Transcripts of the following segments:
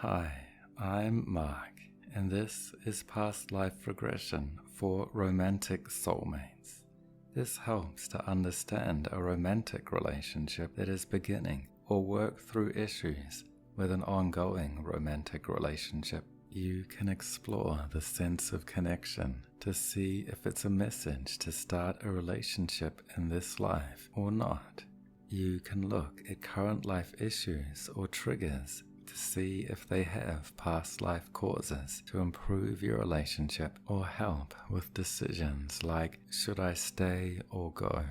Hi, I'm Mark, and this is Past Life Regression for Romantic Soulmates. This helps to understand a romantic relationship that is beginning or work through issues with an ongoing romantic relationship. You can explore the sense of connection to see if it's a message to start a relationship in this life or not. You can look at current life issues or triggers to see if they have past life causes to improve your relationship or help with decisions like, should I stay or go?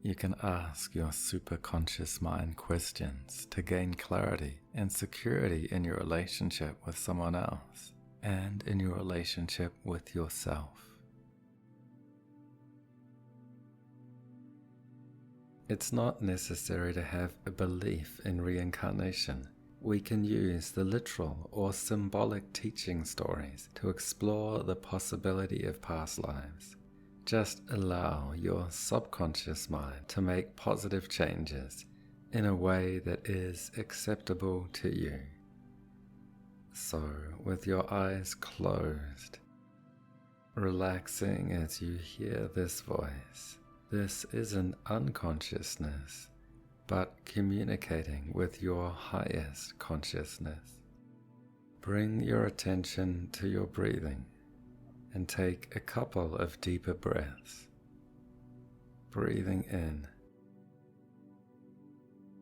You can ask your superconscious mind questions to gain clarity and security in your relationship with someone else and in your relationship with yourself. It's not necessary to have a belief in reincarnation. We can use the literal or symbolic teaching stories to explore the possibility of past lives. Just allow your subconscious mind to make positive changes in a way that is acceptable to you. So, with your eyes closed, relaxing as you hear this voice, this isn't unconsciousness, but communicating with your highest consciousness. Bring your attention to your breathing and take a couple of deeper breaths. Breathing in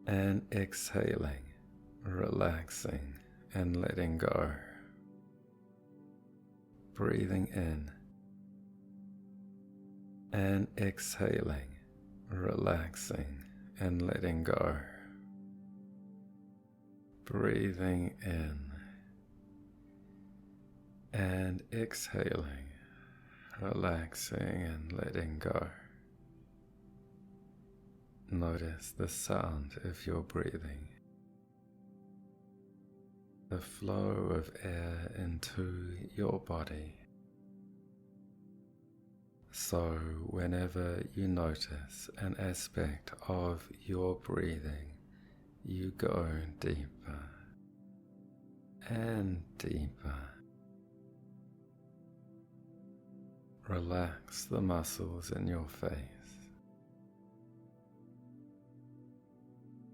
and exhaling, relaxing and letting go. Breathing in and exhaling, relaxing and letting go. Breathing in and exhaling, relaxing and letting go. Notice the sound of your breathing, the flow of air into your body. So whenever you notice an aspect of your breathing, you go deeper and deeper. Relax the muscles in your face.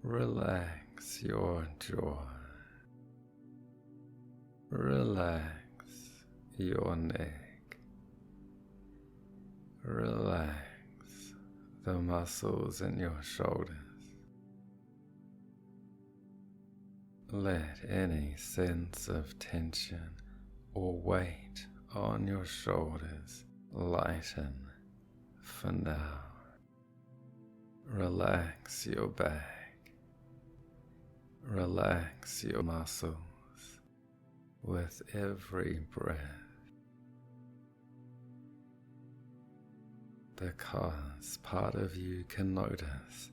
Relax your jaw. Relax your neck. Relax the muscles in your shoulders. Let any sense of tension or weight on your shoulders lighten for now. Relax your back. Relax your muscles with every breath. Because part of you can notice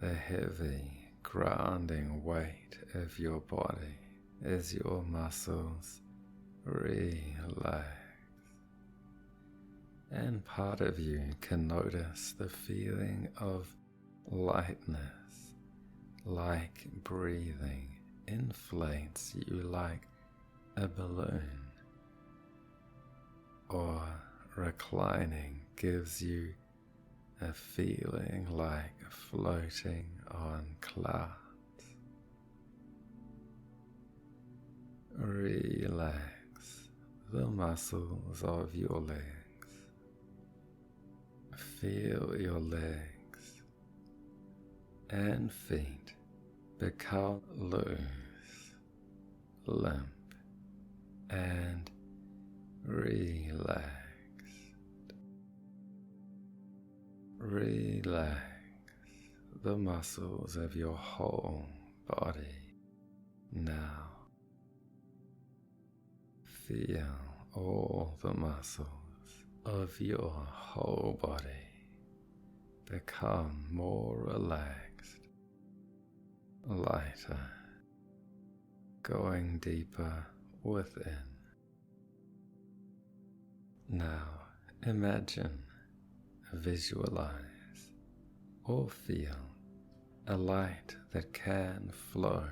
the heavy, grounding weight of your body as your muscles relax. And part of you can notice the feeling of lightness, like breathing inflates you like a balloon, or reclining gives you a feeling like floating on clouds. Relax the muscles of your legs. Feel your legs and feet become loose, limp, and relaxed. Relax the muscles of your whole body now. Feel all the muscles of your whole body become more relaxed, lighter, going deeper within. Now imagine, visualize, or feel a light that can flow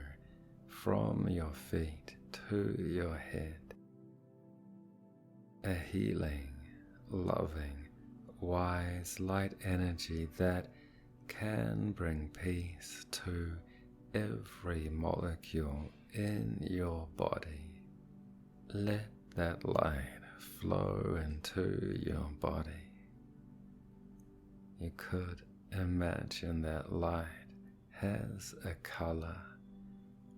from your feet to your head. A healing, loving, wise light energy that can bring peace to every molecule in your body. Let that light flow into your body. You could imagine that light has a color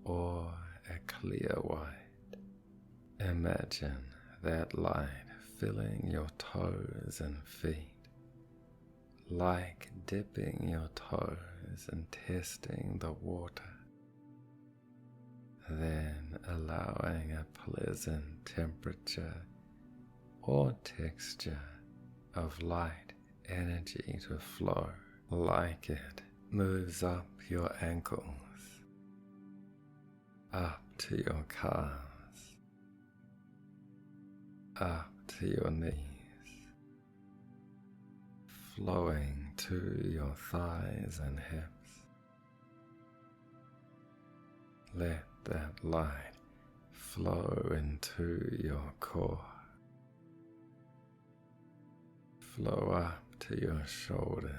or a clear white. Imagine that light filling your toes and feet, like dipping your toes and testing the water, then allowing a pleasant temperature or texture of light energy to flow, like it moves up your ankles, up to your calves, up to your knees, flowing to your thighs and hips. Let that light flow into your core, flow up to your shoulders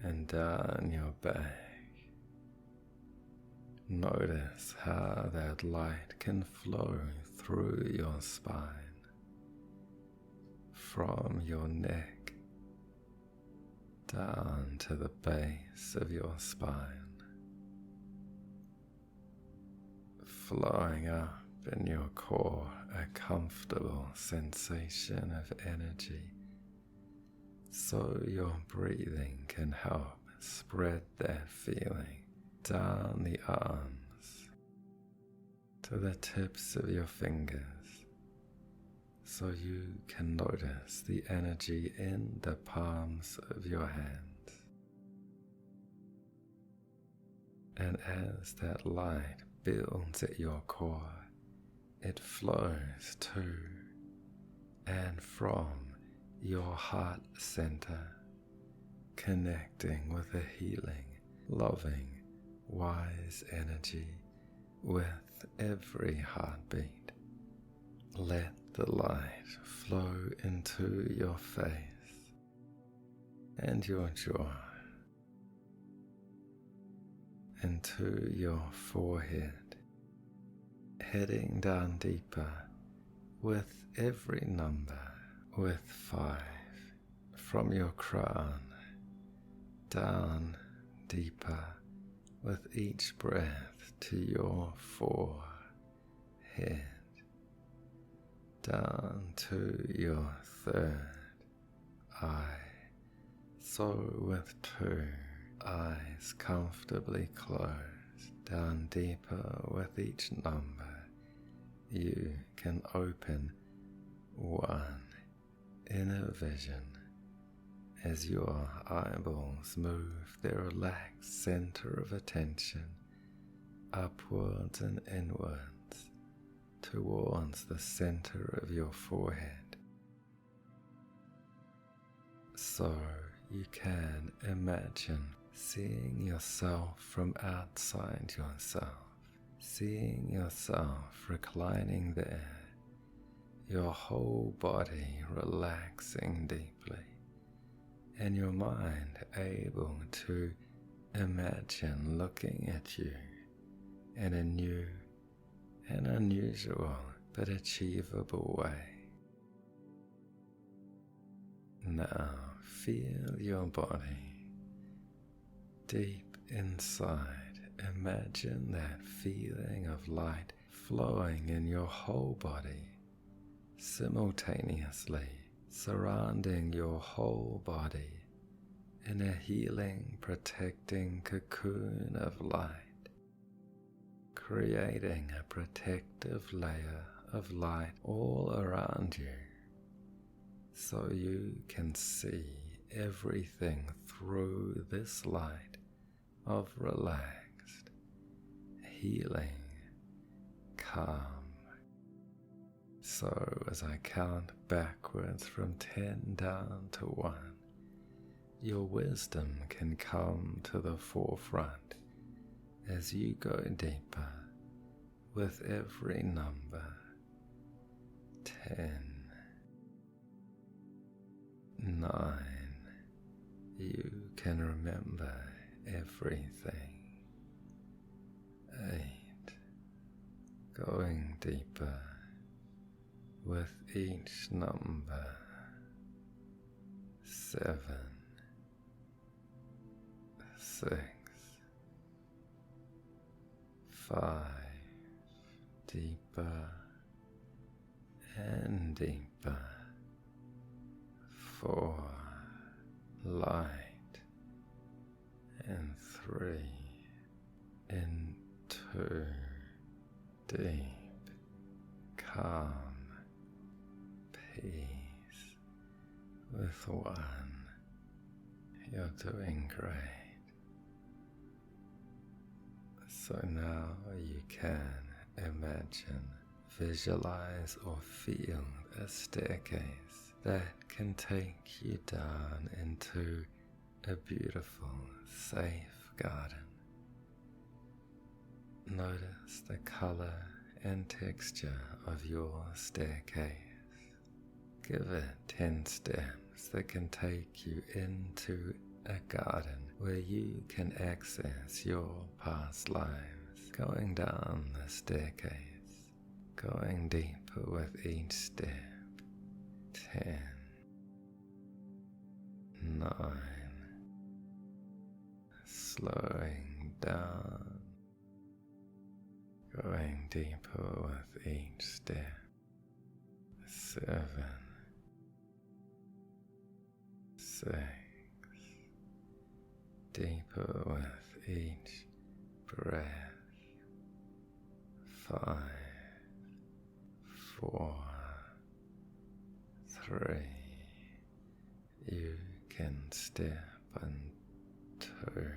and down your back. Notice how that light can flow through your spine, from your neck down to the base of your spine, flowing up in your core, a comfortable sensation of energy, so your breathing can help spread that feeling down the arms to the tips of your fingers, so you can notice the energy in the palms of your hands. And as that light builds at your core, it flows to and from your heart center, connecting with a healing, loving, wise energy with every heartbeat. Let the light flow into your face and your jaw, into your forehead, heading down deeper with every number, with 5, from your crown, down deeper with each breath to your forehead, down to your 3rd eye, so with 2 eyes comfortably closed, down deeper with each number, you can open 1 inner vision as your eyeballs move their relaxed center of attention upwards and inwards towards the center of your forehead. So you can imagine seeing yourself from outside yourself, seeing yourself reclining there, your whole body relaxing deeply, and your mind able to imagine looking at you in a new and unusual but achievable way. Now feel your body deep inside. Imagine that feeling of light flowing in your whole body, simultaneously surrounding your whole body in a healing, protecting cocoon of light, creating a protective layer of light all around you, so you can see everything through this light of relaxed, healing, calm. So as I count backwards from 10 down to 1, your wisdom can come to the forefront as you go deeper with every number. 10, 9, you can remember everything. 8, going deeper with each number. 7, 6, 5, deeper and deeper. 4, light, and 3, in 2, deep, calm, peace. With 1, you're doing great. So now you can imagine, visualize or feel a staircase that can take you down into a beautiful, safe garden. Notice the color and texture of your staircase. Give it 10 steps that can take you into a garden where you can access your past lives, going down the staircase, going deeper with each step. 10, 9, slowing down, going deeper with each step. 7, 6, deeper with each breath. 5, 4, 3, you can step into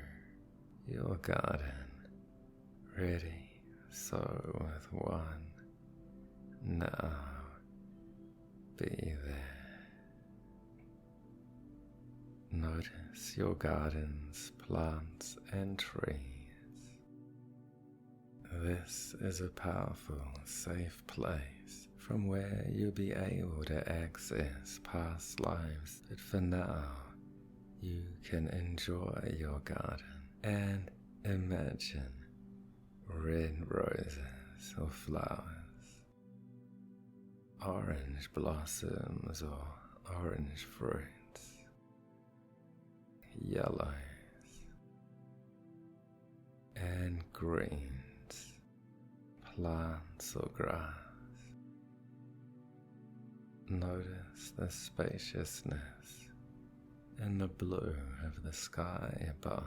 your garden, ready. So with 1, now be there. Notice your garden's plants and trees. This is a powerful, safe place from where you'll be able to access past lives, but for now, you can enjoy your garden and imagine red roses or flowers, orange blossoms or orange fruits, yellows and greens, plants or grass. Notice the spaciousness and the blue of the sky above,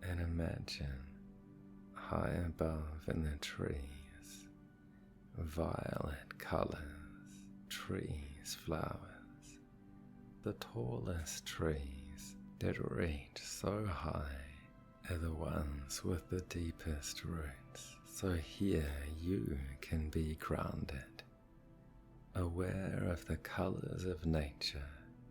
and imagine high above in the trees, violet colors, trees, flowers. The tallest trees that reach so high are the ones with the deepest roots. So here you can be grounded, aware of the colors of nature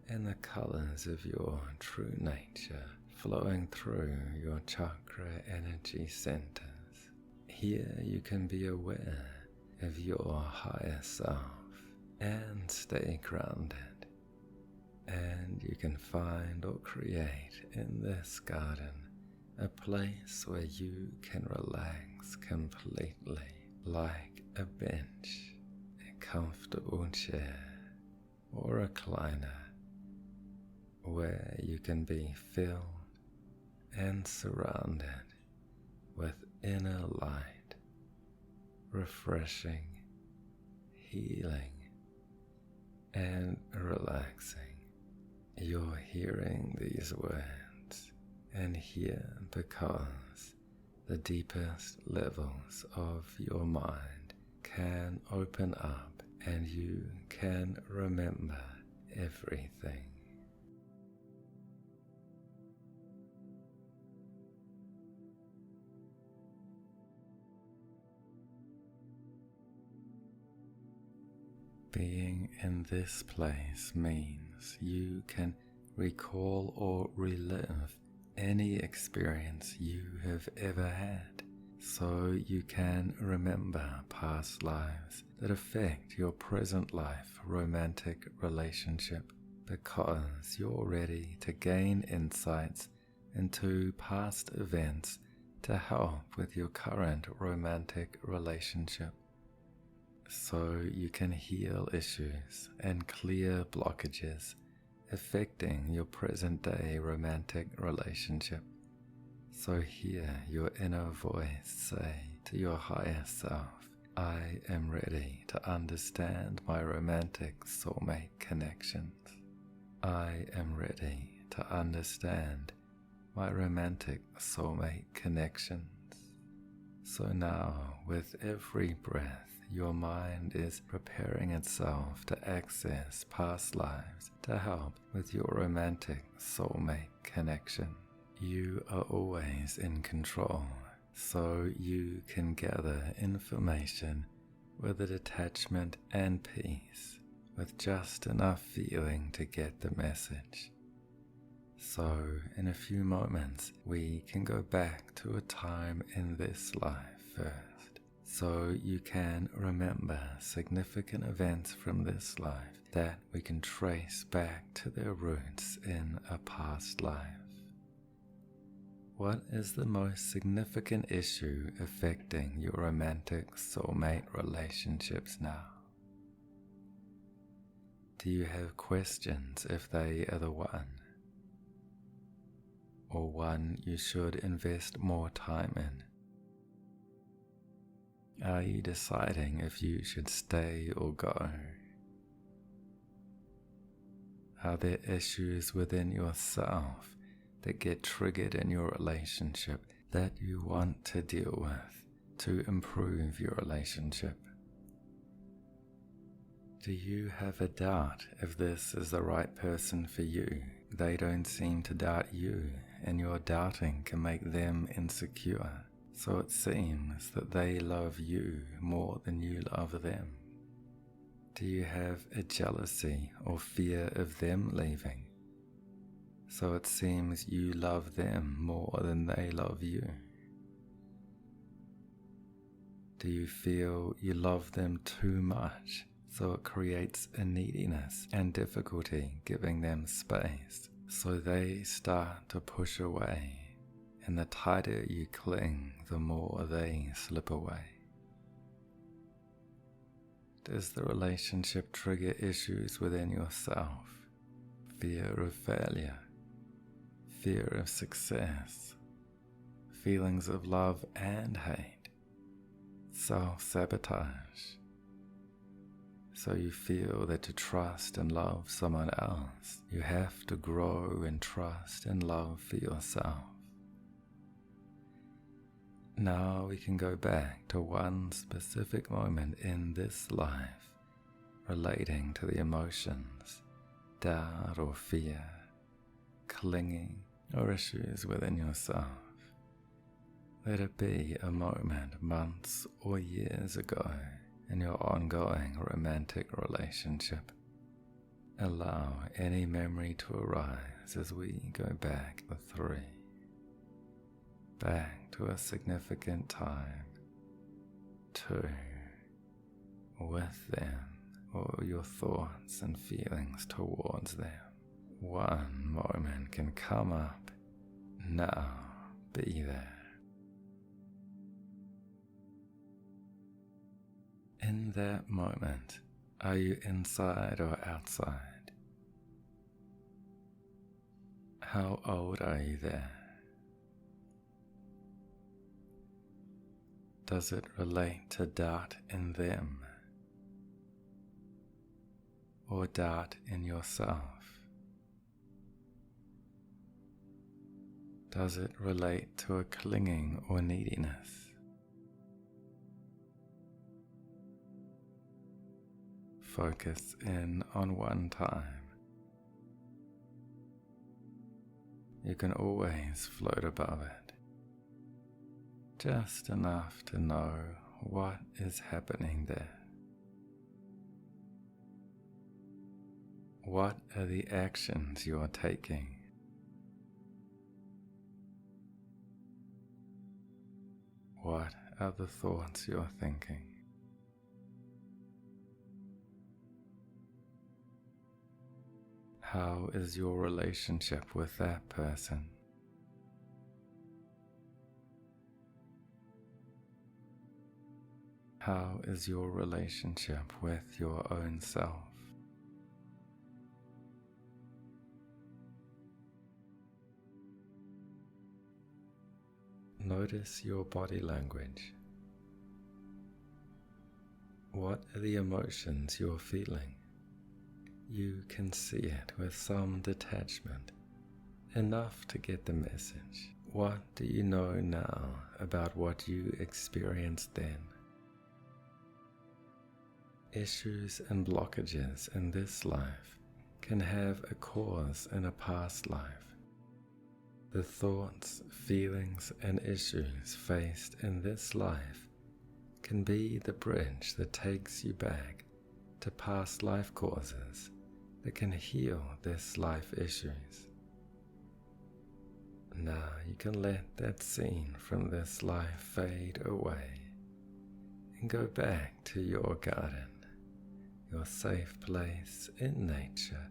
and the colors of your true nature flowing through your chakra energy centers. Here you can be aware of your higher self and stay grounded. And you can find or create in this garden a place where you can relax completely, like a bench, a comfortable chair, or a recliner, where you can be filled and surrounded with inner light, refreshing, healing, and relaxing. You're hearing these words and here because the deepest levels of your mind can open up and you can remember everything. Being in this place means you can recall or relive any experience you have ever had, so you can remember past lives that affect your present life romantic relationship, because you're ready to gain insights into past events to help with your current romantic relationship, so you can heal issues and clear blockages affecting your present-day romantic relationship. So hear your inner voice say to your higher self, I am ready to understand my romantic soulmate connections. I am ready to understand my romantic soulmate connections. So now, with every breath, your mind is preparing itself to access past lives to help with your romantic soulmate connection. You are always in control, so you can gather information with a detachment and peace, with just enough feeling to get the message. So, in a few moments, we can go back to a time in this life first, so you can remember significant events from this life that we can trace back to their roots in a past life. What is the most significant issue affecting your romantic soulmate relationships now? Do you have questions if they are the one? Or one you should invest more time in? Are you deciding if you should stay or go? Are there issues within yourself that get triggered in your relationship that you want to deal with to improve your relationship? Do you have a doubt if this is the right person for you? They don't seem to doubt you, and your doubting can make them insecure. So it seems that they love you more than you love them. Do you have a jealousy or fear of them leaving? So it seems you love them more than they love you. Do you feel you love them too much, so it creates a neediness and difficulty giving them space, so they start to push away, and the tighter you cling, the more they slip away? Does the relationship trigger issues within yourself? Fear of failure, fear of success, feelings of love and hate, self-sabotage? So you feel that to trust and love someone else, you have to grow in trust and love for yourself. Now we can go back to one specific moment in this life relating to the emotions, doubt or fear, clinging or issues within yourself. Let it be a moment months or years ago in your ongoing romantic relationship. Allow any memory to arise as we go back the three. Back to a significant time. 2. With them, or your thoughts and feelings towards them. 1 moment can come up. Now, be there. In that moment, are you inside or outside? How old are you there? Does it relate to doubt in them or doubt in yourself? Does it relate to a clinging or neediness? Focus in on one time. You can always float above it, just enough to know what is happening there. What are the actions you are taking? What are the thoughts you're thinking? How is your relationship with that person? How is your relationship with your own self? Notice your body language. What are the emotions you're feeling? You can see it with some detachment, enough to get the message. What do you know now about what you experienced then? Issues and blockages in this life can have a cause in a past life. The thoughts, feelings, and issues faced in this life can be the bridge that takes you back to past life causes that can heal this life issues. Now you can let that scene from this life fade away and go back to your garden, your safe place in nature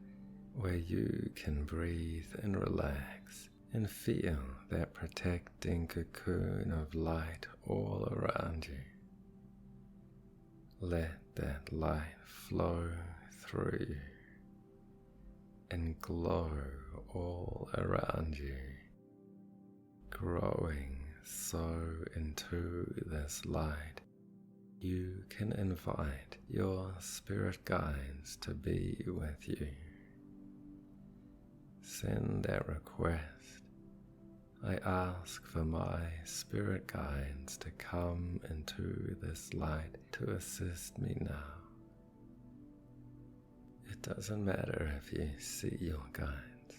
where you can breathe and relax and feel that protecting cocoon of light all around you. Let that light flow through you and glow all around you, growing so into this light. You can invite your spirit guides to be with you. Send that request. I ask for my spirit guides to come into this light to assist me now. It doesn't matter if you see your guides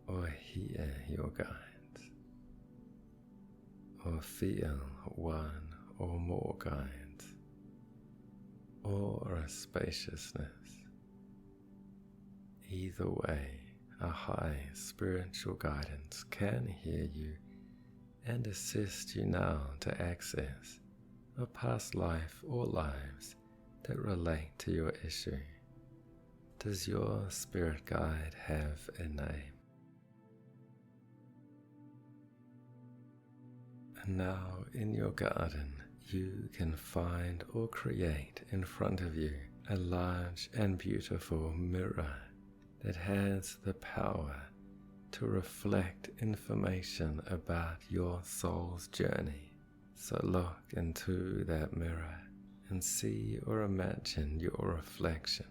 or hear your guides or feel one or more guides or a spaciousness. Either way, a high spiritual guidance can hear you and assist you now to access a past life or lives that relate to your issue. Does your spirit guide have a name? And now in your garden, you can find or create in front of you a large and beautiful mirror that has the power to reflect information about your soul's journey. So look into that mirror and see or imagine your reflection.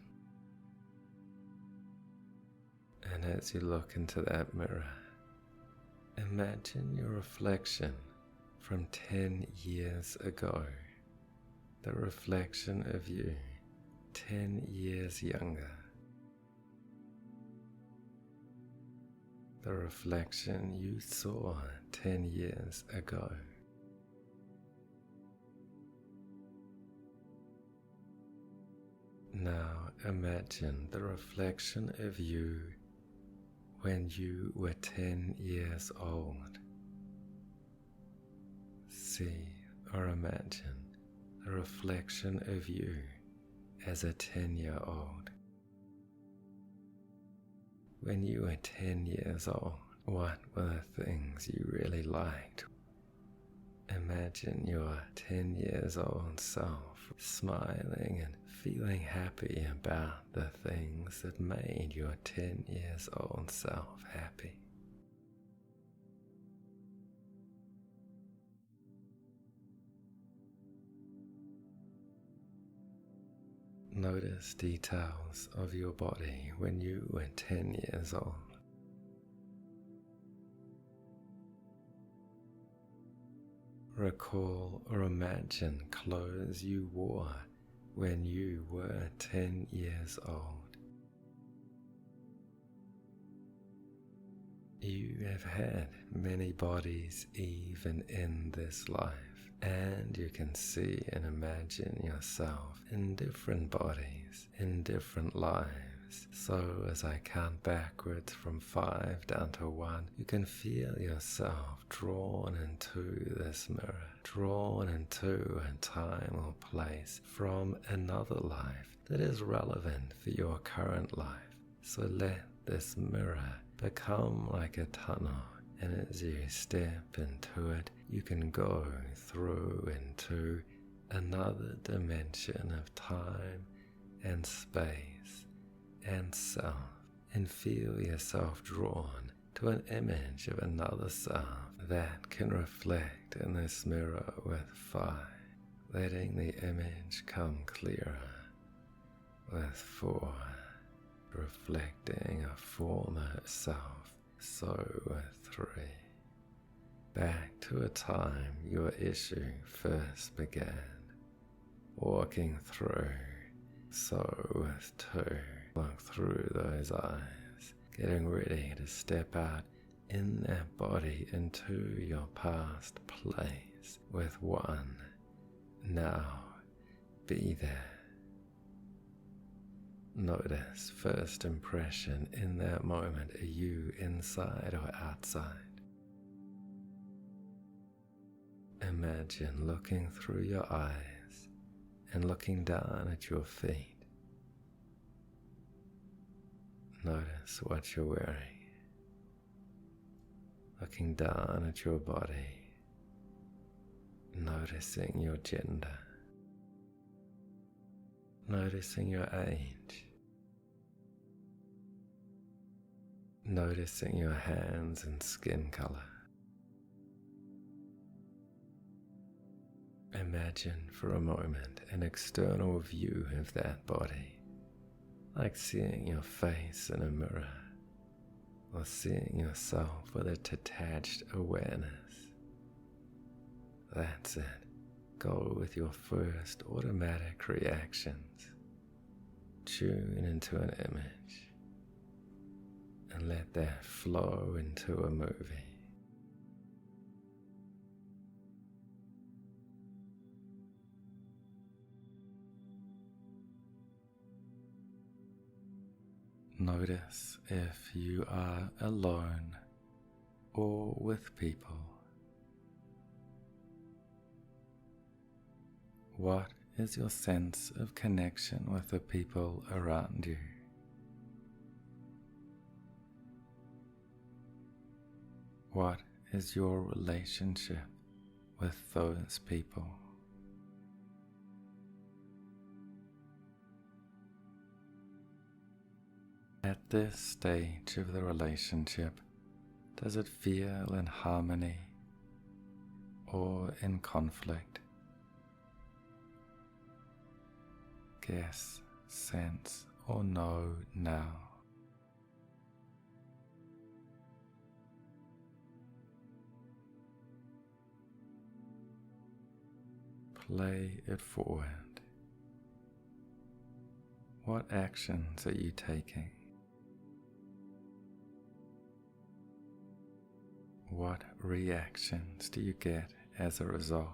And as you look into that mirror, imagine your reflection from 10 years ago, the reflection of you 10 years younger. The reflection you saw 10 years ago. Now imagine the reflection of you when you were 10 years old. See or imagine the reflection of you as a 10-year-old. When you were 10 years old, what were the things you really liked? Imagine your 10 years old self smiling and feeling happy about the things that made your 10 years old self happy. Notice details of your body when you were 10 years old. Recall or imagine clothes you wore when you were 10 years old. You have had many bodies even in this life, and you can see and imagine yourself in different bodies, in different lives, So as I count backwards from 5 down to 1, you can feel yourself drawn into this mirror, drawn into a time or place from another life that is relevant for your current life. So let this mirror become like a tunnel, and as you step into it, you can go through into another dimension of time and space and self, and feel yourself drawn to an image of another self that can reflect in this mirror with 5, letting the image come clearer with 4, reflecting a former self, so with 3, back to a time your issue first began, walking through, so with 2, look through those eyes, getting ready to step out in that body into your past place with 1. Now, be there. Notice first impression in that moment. Are you inside or outside? Imagine looking through your eyes and looking down at your feet. Notice what you're wearing. Looking down at your body. Noticing your gender. Noticing your age. Noticing your hands and skin color. Imagine for a moment an external view of that body, like seeing your face in a mirror, or seeing yourself with a detached awareness. That's it. Go with your first automatic reactions. Tune into an image, and let that flow into a movie. Notice if you are alone or with people. What is your sense of connection with the people around you? What is your relationship with those people? At this stage of the relationship, does it feel in harmony or in conflict? Guess, sense, or know now. Play it forward. What actions are you taking? What reactions do you get as a result?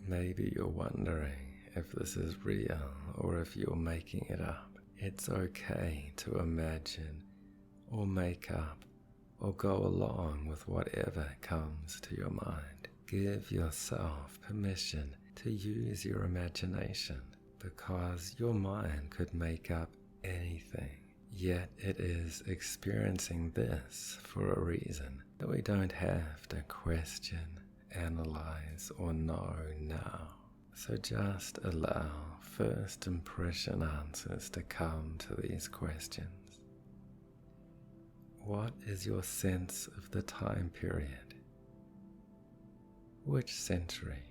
Maybe you're wondering if this is real or if you're making it up. It's okay to imagine or make up or go along with whatever comes to your mind. Give yourself permission to use your imagination, because your mind could make up anything, yet it is experiencing this for a reason that we don't have to question, analyze, or know now. So just allow first impression answers to come to these questions. What is your sense of the time period? Which century?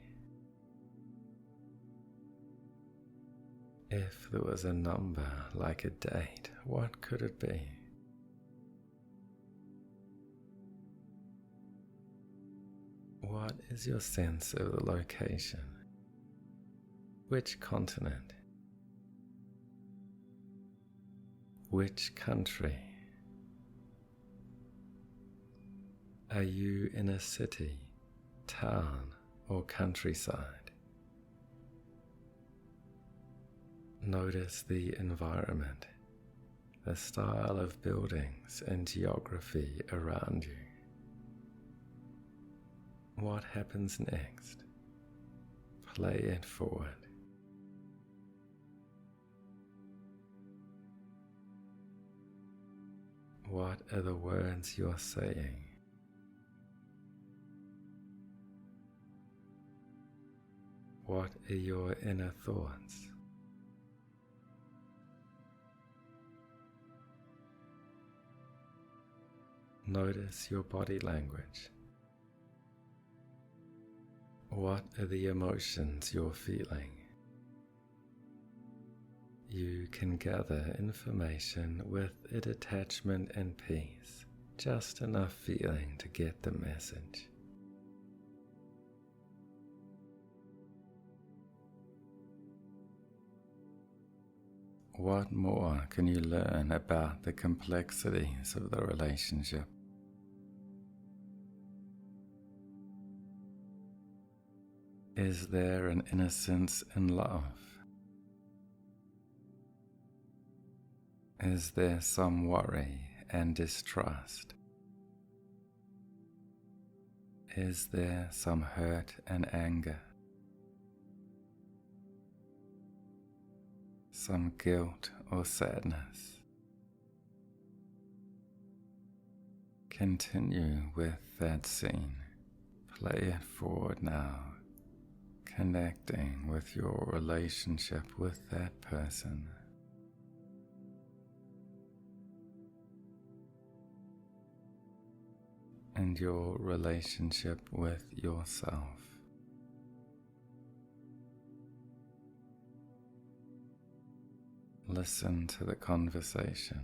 If there was a number like a date, what could it be? What is your sense of the location? Which continent? Which country? Are you in a city, town, or countryside? Notice the environment, the style of buildings and geography around you. What happens next? Play it forward. What are the words you're saying? What are your inner thoughts? Notice your body language. What are the emotions you're feeling? You can gather information with a detachment and peace, just enough feeling to get the message. What more can you learn about the complexities of the relationship? Is there an innocence in love? Is there some worry and distrust? Is there some hurt and anger? Some guilt or sadness? Continue with that scene. Play it forward now, connecting with your relationship with that person. And your relationship with yourself. Listen to the conversation.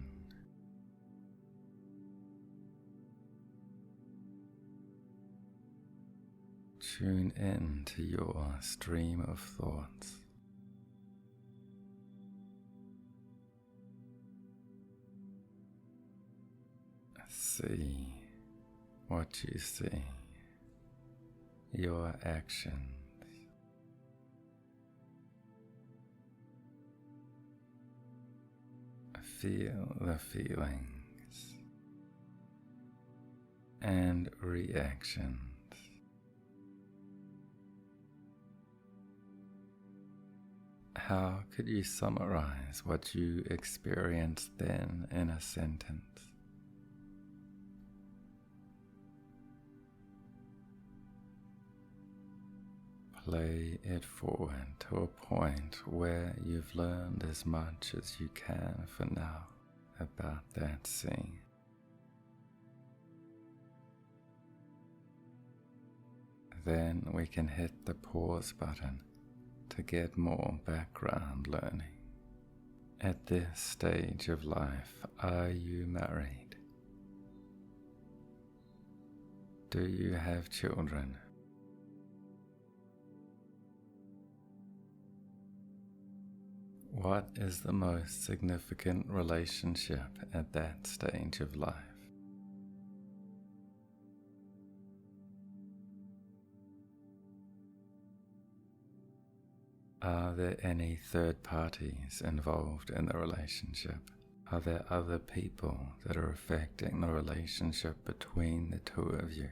Tune in to your stream of thoughts. See what you see, your actions. Feel the feelings and reactions. How could you summarize what you experienced then in a sentence? Play it forward to a point where you've learned as much as you can for now about that scene. Then we can hit the pause button to get more background learning. At this stage of life, are you married? Do you have children? What is the most significant relationship at that stage of life? Are there any third parties involved in the relationship? Are there other people that are affecting the relationship between the two of you?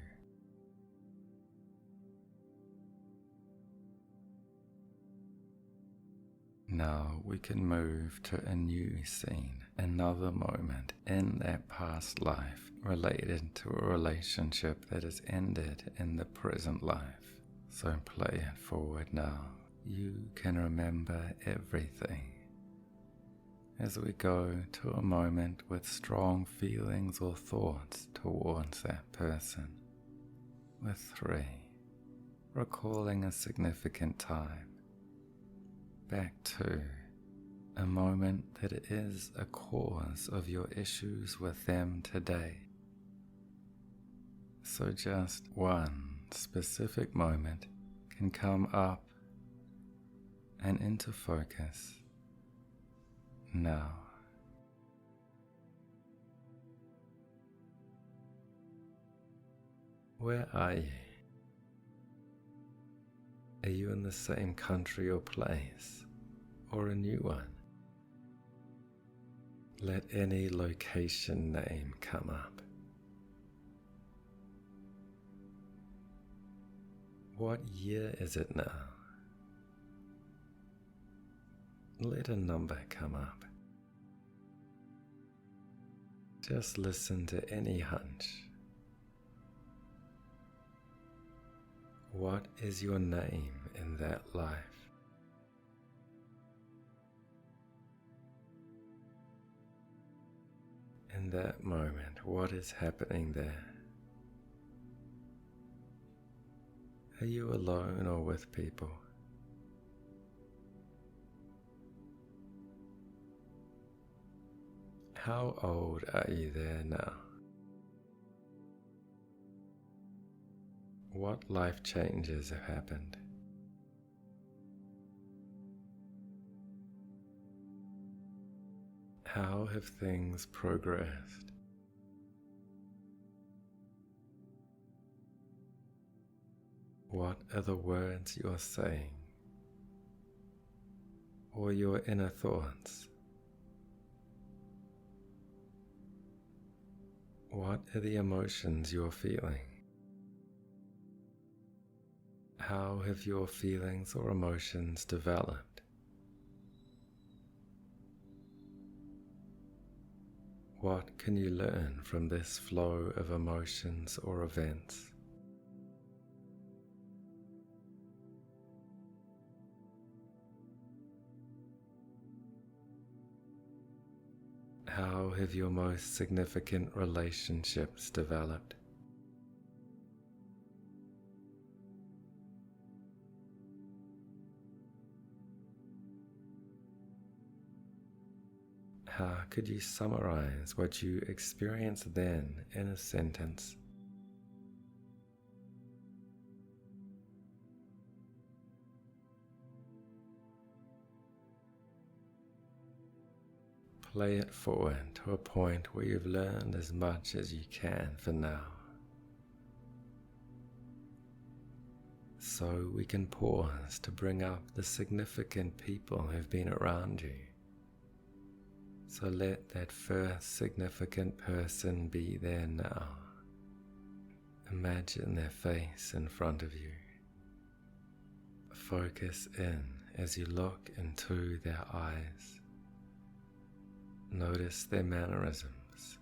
Now we can move to a new scene, another moment in that past life related to a relationship that has ended in the present life. So play it forward now. You can remember everything. As we go to a moment with strong feelings or thoughts towards that person. With 3, recalling a significant time. Back to a moment that is a cause of your issues with them today. So just one specific moment can come up and into focus now. Where are you? Are you in the same country or place, or a new one? Let any location name come up. What year is it now? Let a number come up. Just listen to any hunch. What is your name in that life? In that moment, what is happening there? Are you alone or with people? How old are you there now? What life changes have happened? How have things progressed? What are the words you're saying, or your inner thoughts? What are the emotions you're feeling? How have your feelings or emotions developed? What can you learn from this flow of emotions or events? How have your most significant relationships developed? How could you summarize what you experienced then in a sentence? Play it forward to a point where you've learned as much as you can for now. So we can pause to bring up the significant people who've been around you. So let that first significant person be there now. Imagine their face in front of you. Focus in as you look into their eyes. Notice their mannerisms,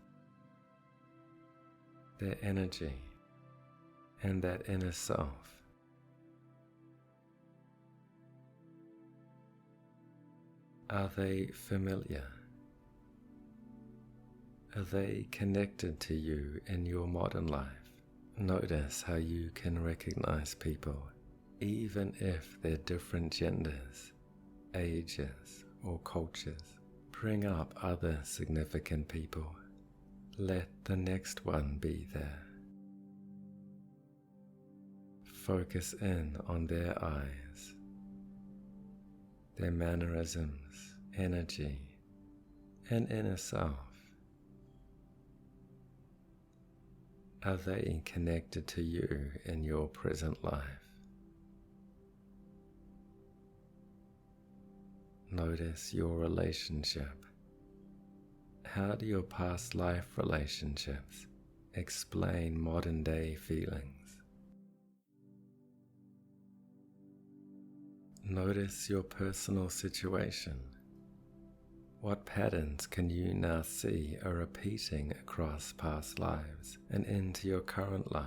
their energy, and that inner self. Are they familiar? Are they connected to you in your modern life? Notice how you can recognize people, even if they're different genders, ages, or cultures. Bring up other significant people. Let the next one be there. Focus in on their eyes, their mannerisms, energy, and inner self. Are they connected to you in your present life? Notice your relationship. How do your past life relationships explain modern day feelings? Notice your personal situation. What patterns can you now see are repeating across past lives and into your current life?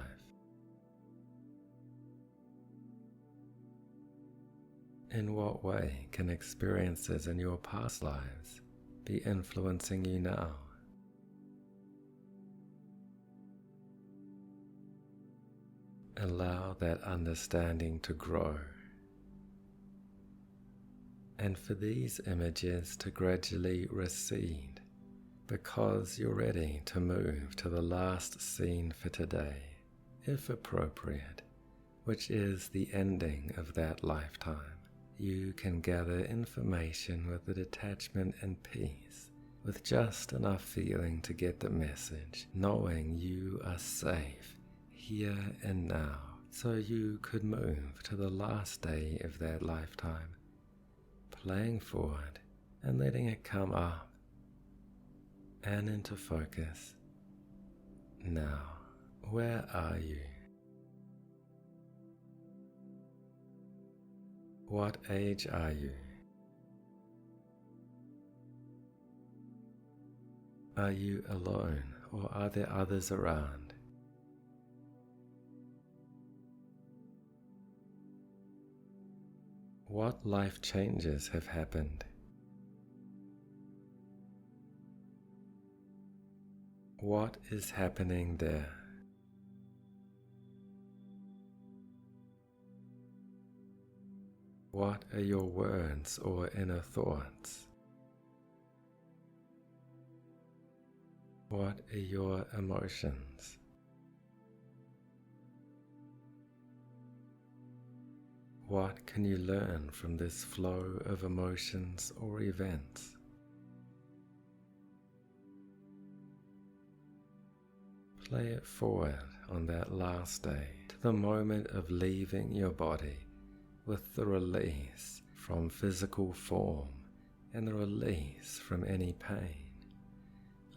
In what way can experiences in your past lives be influencing you now? Allow that understanding to grow, and for these images to gradually recede, because you're ready to move to the last scene for today, if appropriate, which is the ending of that lifetime. You can gather information with a detachment and peace, with just enough feeling to get the message, knowing you are safe here and now, so you could move to the last day of that lifetime, playing forward and letting it come up and into focus. Now, where are you? What age are you? Are you alone, or are there others around? What life changes have happened? What is happening there? What are your words or inner thoughts? What are your emotions? What can you learn from this flow of emotions or events? Play it forward on that last day to the moment of leaving your body, with the release from physical form and the release from any pain.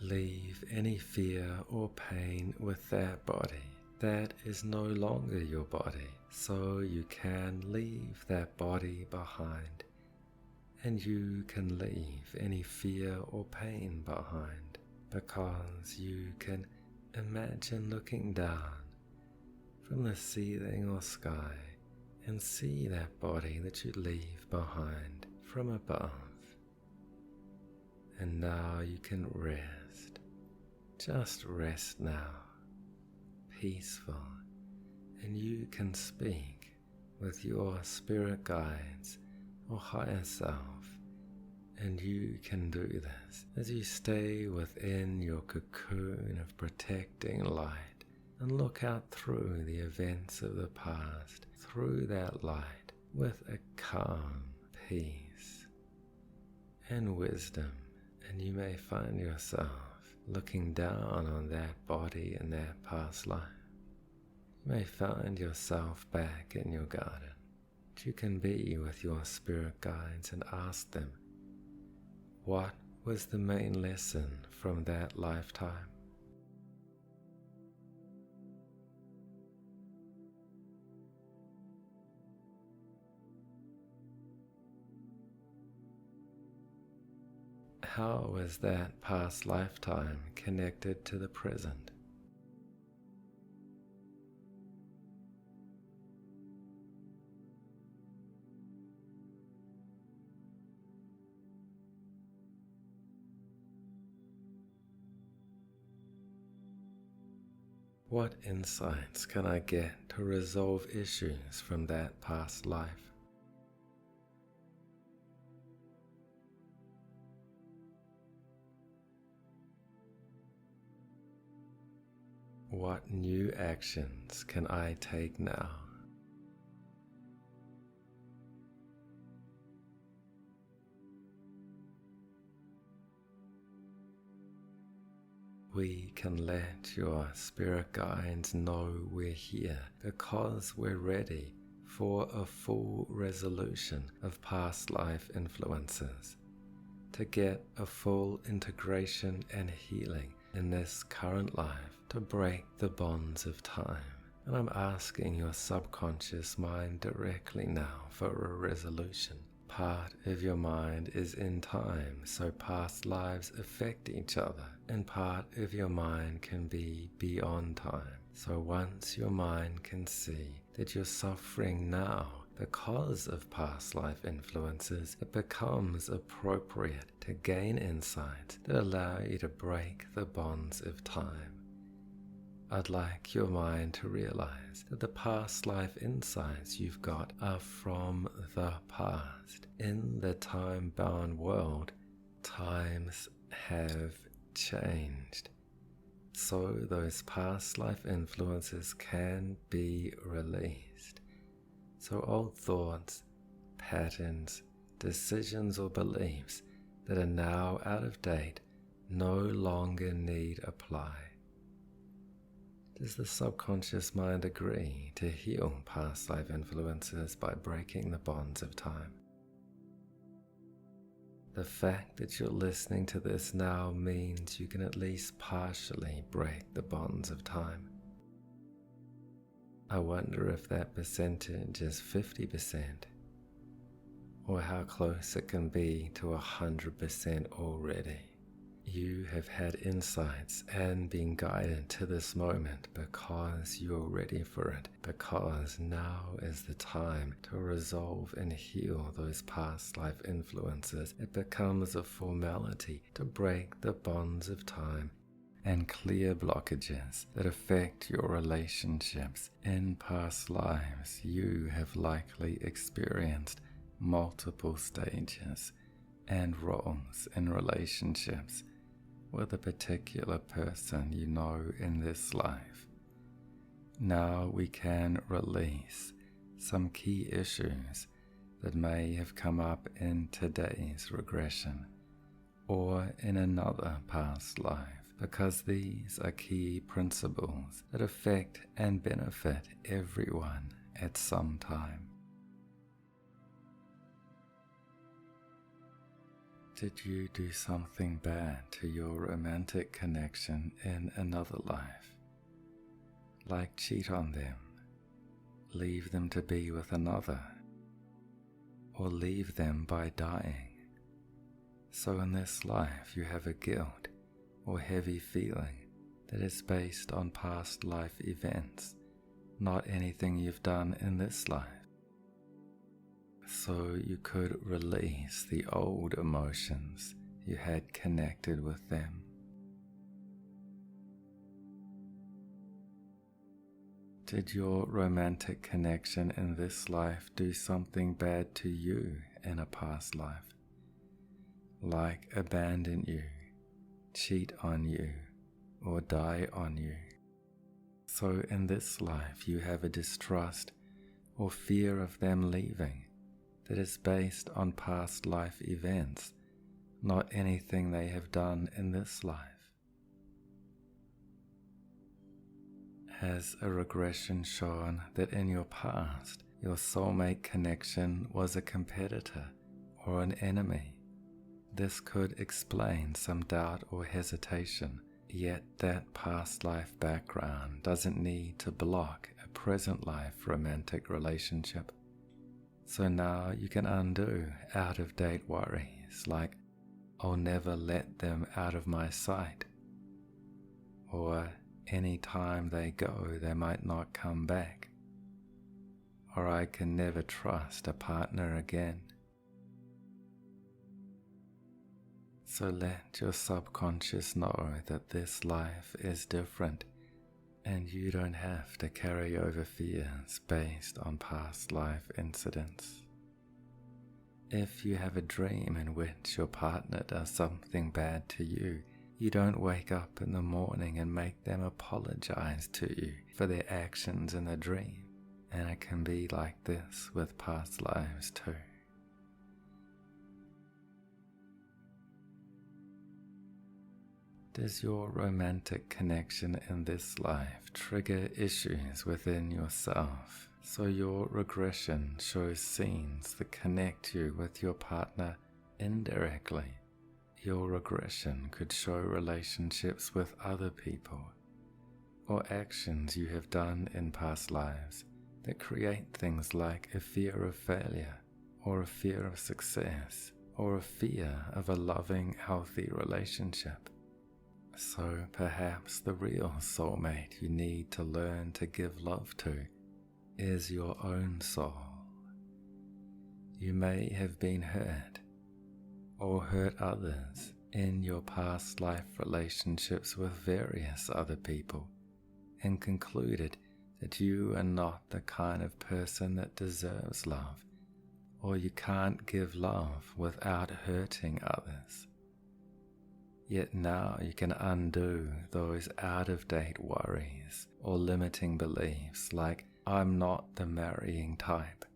Leave any fear or pain with that body. That is no longer your body, so you can leave that body behind, and you can leave any fear or pain behind, because you can imagine looking down from the ceiling or sky and see that body that you leave behind from above. And now you can rest. Just rest now, peaceful, and you can speak with your spirit guides or higher self, and you can do this as you stay within your cocoon of protecting light and look out through the events of the past, through that light, with a calm peace and wisdom. And you may find yourself looking down on that body in that past life. You may find yourself back in your garden. You can be with your spirit guides and ask them, what was the main lesson from that lifetime? How was that past lifetime connected to the present? What insights can I get to resolve issues from that past life? What new actions can I take now? We can let your spirit guides know we're here because we're ready for a full resolution of past life influences, to get a full integration and healing in this current life, to break the bonds of time. And I'm asking your subconscious mind directly now for a resolution. Part of your mind is in time, so past lives affect each other, and part of your mind can be beyond time. So once your mind can see that you're suffering now because of past life influences, it becomes appropriate to gain insights that allow you to break the bonds of time. I'd like your mind to realize that the past life insights you've got are from the past. In the time-bound world, times have changed. So those past life influences can be released. So old thoughts, patterns, decisions or beliefs that are now out of date no longer need apply. Does the subconscious mind agree to heal past life influences by breaking the bonds of time? The fact that you're listening to this now means you can at least partially break the bonds of time. I wonder if that percentage is 50%, or how close it can be to 100% already. You have had insights and been guided to this moment because you're ready for it, because now is the time to resolve and heal those past life influences. It becomes a formality to break the bonds of time and clear blockages that affect your relationships. In past lives, you have likely experienced multiple stages and roles in relationships with a particular person you know in this life. Now we can release some key issues that may have come up in today's regression or in another past life, because these are key principles that affect and benefit everyone at some time. Did you do something bad to your romantic connection in another life? Like cheat on them, leave them to be with another, or leave them by dying? So in this life you have a guilt or heavy feeling that is based on past life events, not anything you've done in this life. So you could release the old emotions you had connected with them. Did your romantic connection in this life do something bad to you in a past life? Like abandon you, cheat on you, or die on you? So in this life you have a distrust or fear of them leaving that is based on past life events, not anything they have done in this life. Has a regression shown that in your past, your soulmate connection was a competitor or an enemy? This could explain some doubt or hesitation, yet that past life background doesn't need to block a present life romantic relationship. So now you can undo out-of-date worries like, I'll never let them out of my sight, or any time they go they might not come back, or I can never trust a partner again. So let your subconscious know that this life is different, and you don't have to carry over fears based on past life incidents. If you have a dream in which your partner does something bad to you, you don't wake up in the morning and make them apologize to you for their actions in the dream. And it can be like this with past lives too. Does your romantic connection in this life trigger issues within yourself? So your regression shows scenes that connect you with your partner indirectly. Your regression could show relationships with other people, or actions you have done in past lives that create things like a fear of failure, or a fear of success, or a fear of a loving, healthy relationship. So perhaps the real soulmate you need to learn to give love to is your own soul. You may have been hurt or hurt others in your past life relationships with various other people and concluded that you are not the kind of person that deserves love, or you can't give love without hurting others. Yet now you can undo those out-of-date worries or limiting beliefs like, I'm not the marrying type,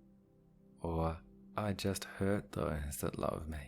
or I just hurt those that love me.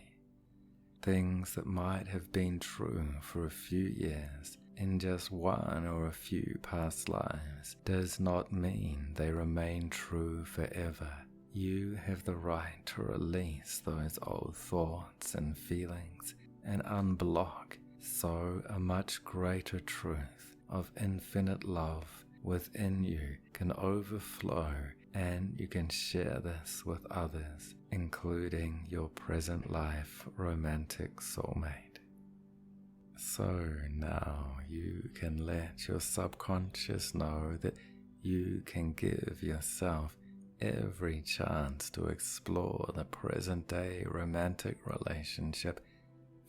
Things that might have been true for a few years in just one or a few past lives does not mean they remain true forever. You have the right to release those old thoughts and feelings and unblock so a much greater truth of infinite love within you can overflow, and you can share this with others, including your present life romantic soulmate. So now you can let your subconscious know that you can give yourself every chance to explore the present day romantic relationship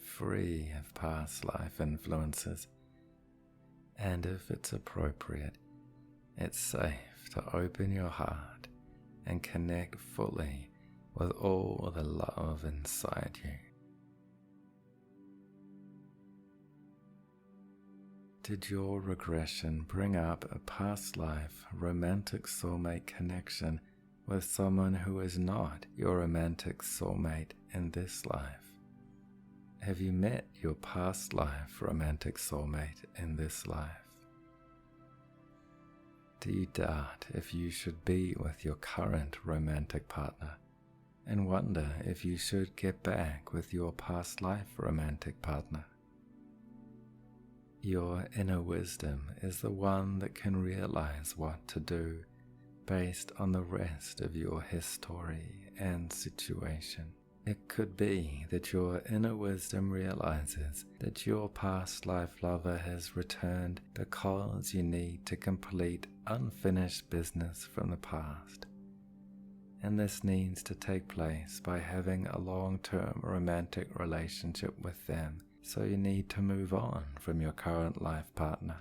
free of past life influences. And if it's appropriate, it's safe to open your heart and connect fully with all the love inside you. Did your regression bring up a past life romantic soulmate connection with someone who is not your romantic soulmate in this life? Have you met your past life romantic soulmate in this life? Do you doubt if you should be with your current romantic partner and wonder if you should get back with your past life romantic partner? Your inner wisdom is the one that can realize what to do based on the rest of your history and situation. It could be that your inner wisdom realizes that your past life lover has returned because you need to complete unfinished business from the past. And this needs to take place by having a long-term romantic relationship with them, so you need to move on from your current life partner.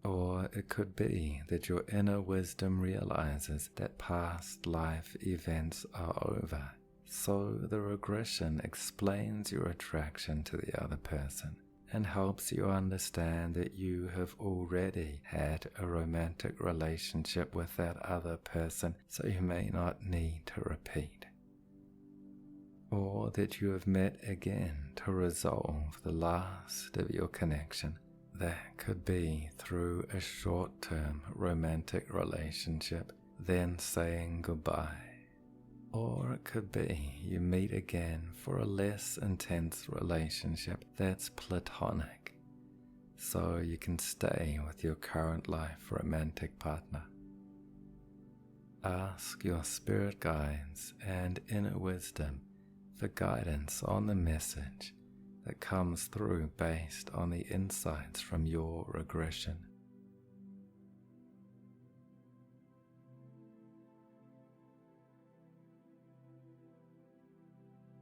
Or it could be that your inner wisdom realizes that past life events are over. So the regression explains your attraction to the other person and helps you understand that you have already had a romantic relationship with that other person, so you may not need to repeat. Or that you have met again to resolve the last of your connection. That could be through a short-term romantic relationship, then saying goodbye. Or it could be you meet again for a less intense relationship that's platonic, so you can stay with your current life romantic partner. Ask your spirit guides and inner wisdom for guidance on the message that comes through based on the insights from your regression.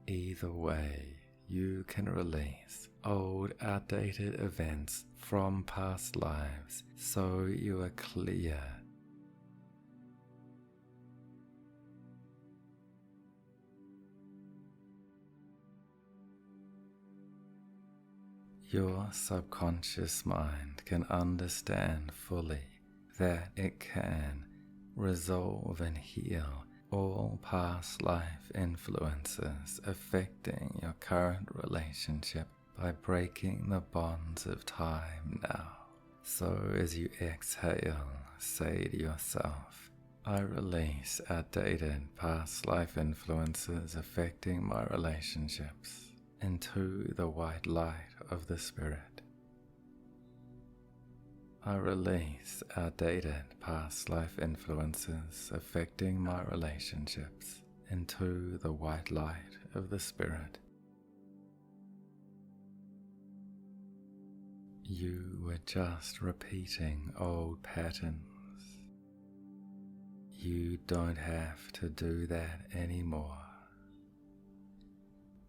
Either way, you can release old, outdated events from past lives so you are clear. Your subconscious mind can understand fully that it can resolve and heal all past life influences affecting your current relationship by breaking the bonds of time now. So as you exhale, say to yourself, I release outdated past life influences affecting my relationships into the white light of the Spirit. I release outdated past life influences affecting my relationships into the white light of the Spirit. You were just repeating old patterns. You don't have to do that anymore.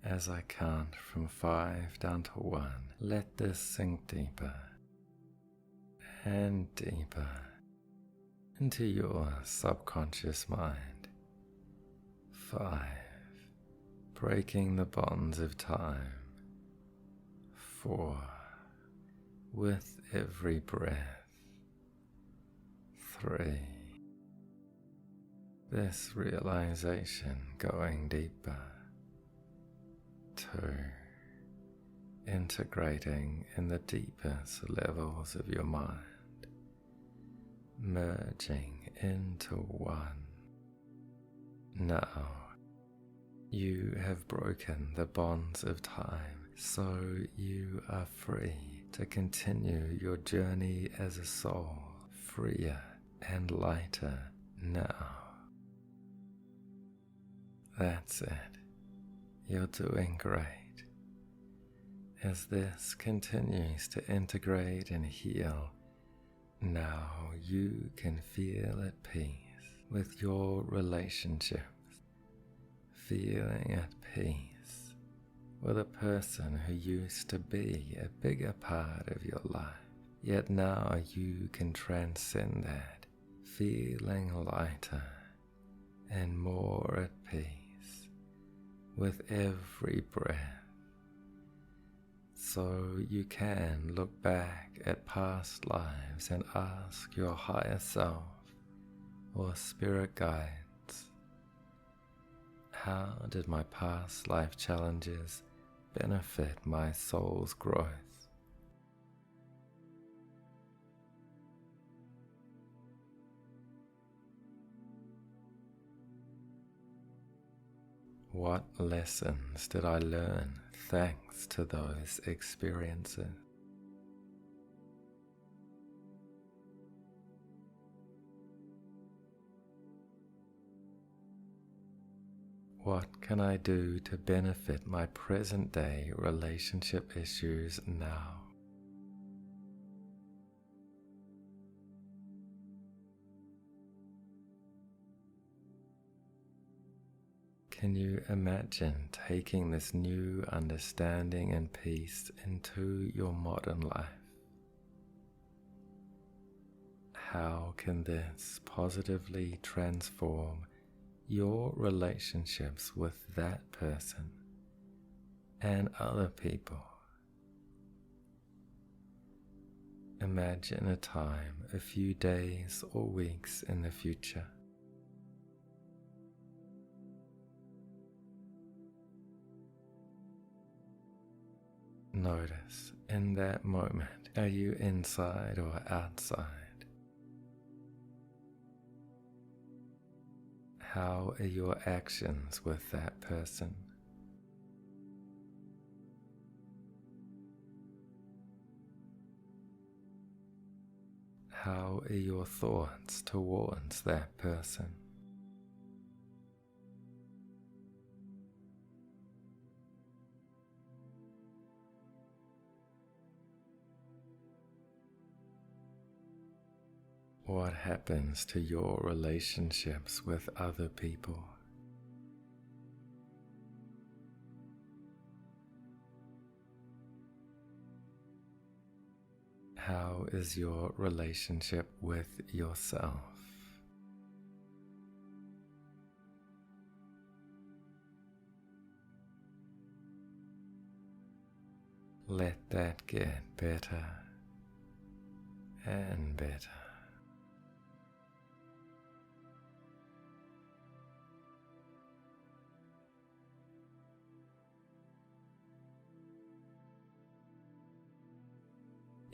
As I count from 5 down to 1, let this sink deeper and deeper into your subconscious mind. 5. Breaking the bonds of time. 4. With every breath. 3. This realization going deeper. 2. Integrating in the deepest levels of your mind. Merging into one. Now, you have broken the bonds of time, so you are free to continue your journey as a soul, freer and lighter now. That's it. You're doing great. As this continues to integrate and heal, now you can feel at peace with your relationships, feeling at peace with a person who used to be a bigger part of your life, yet now you can transcend that, feeling lighter and more at peace with every breath. So you can look back at past lives and ask your higher self or spirit guides, how did my past life challenges benefit my soul's growth? What lessons did I learn thanks to those experiences? What can I do to benefit my present-day relationship issues now? Can you imagine taking this new understanding and peace into your modern life? How can this positively transform your relationships with that person and other people? Imagine a time a few days or weeks in the future. Notice in that moment, are you inside or outside? How are your actions with that person? How are your thoughts towards that person? What happens to your relationships with other people? How is your relationship with yourself? Let that get better and better.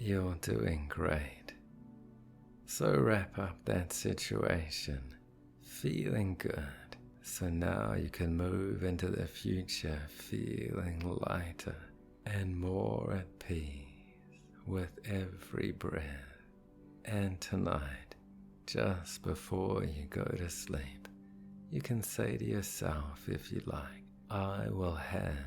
You're doing great. So wrap up that situation, feeling good. So now you can move into the future feeling lighter and more at peace with every breath. And tonight, just before you go to sleep, you can say to yourself, if you like, I will have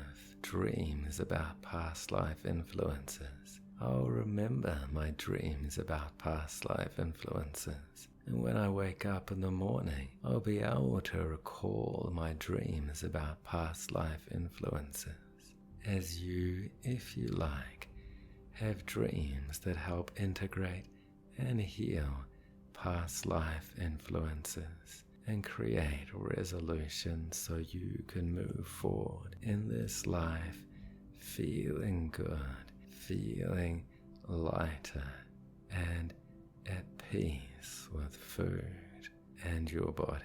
dreams about past life influences. I'll remember my dreams about past life influences. And when I wake up in the morning, I'll be able to recall my dreams about past life influences. As you, if you like, have dreams that help integrate and heal past life influences and create resolutions so you can move forward in this life feeling good, feeling lighter and at peace with food and your body.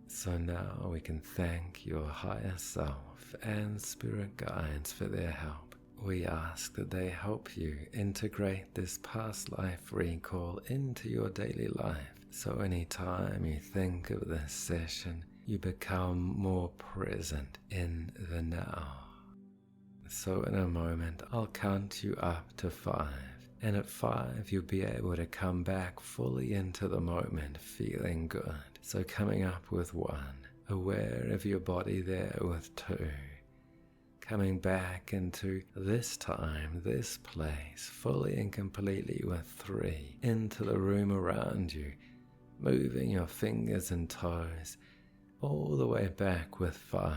So now we can thank your higher self and spirit guides for their help. We ask that they help you integrate this past life recall into your daily life So anytime you think of this session, you become more present in the now. So in a moment, I'll count you up to 5. And at 5, you'll be able to come back fully into the moment, feeling good. So coming up with 1, aware of your body there with 2. Coming back into this time, this place, fully and completely with 3. Into the room around you, moving your fingers and toes all the way back with 5.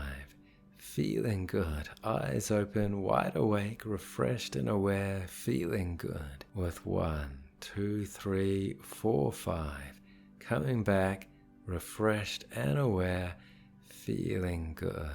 Feeling good, eyes open, wide awake, refreshed and aware, feeling good with 1, 2, 3, 4, 5. Coming back, refreshed and aware, feeling good.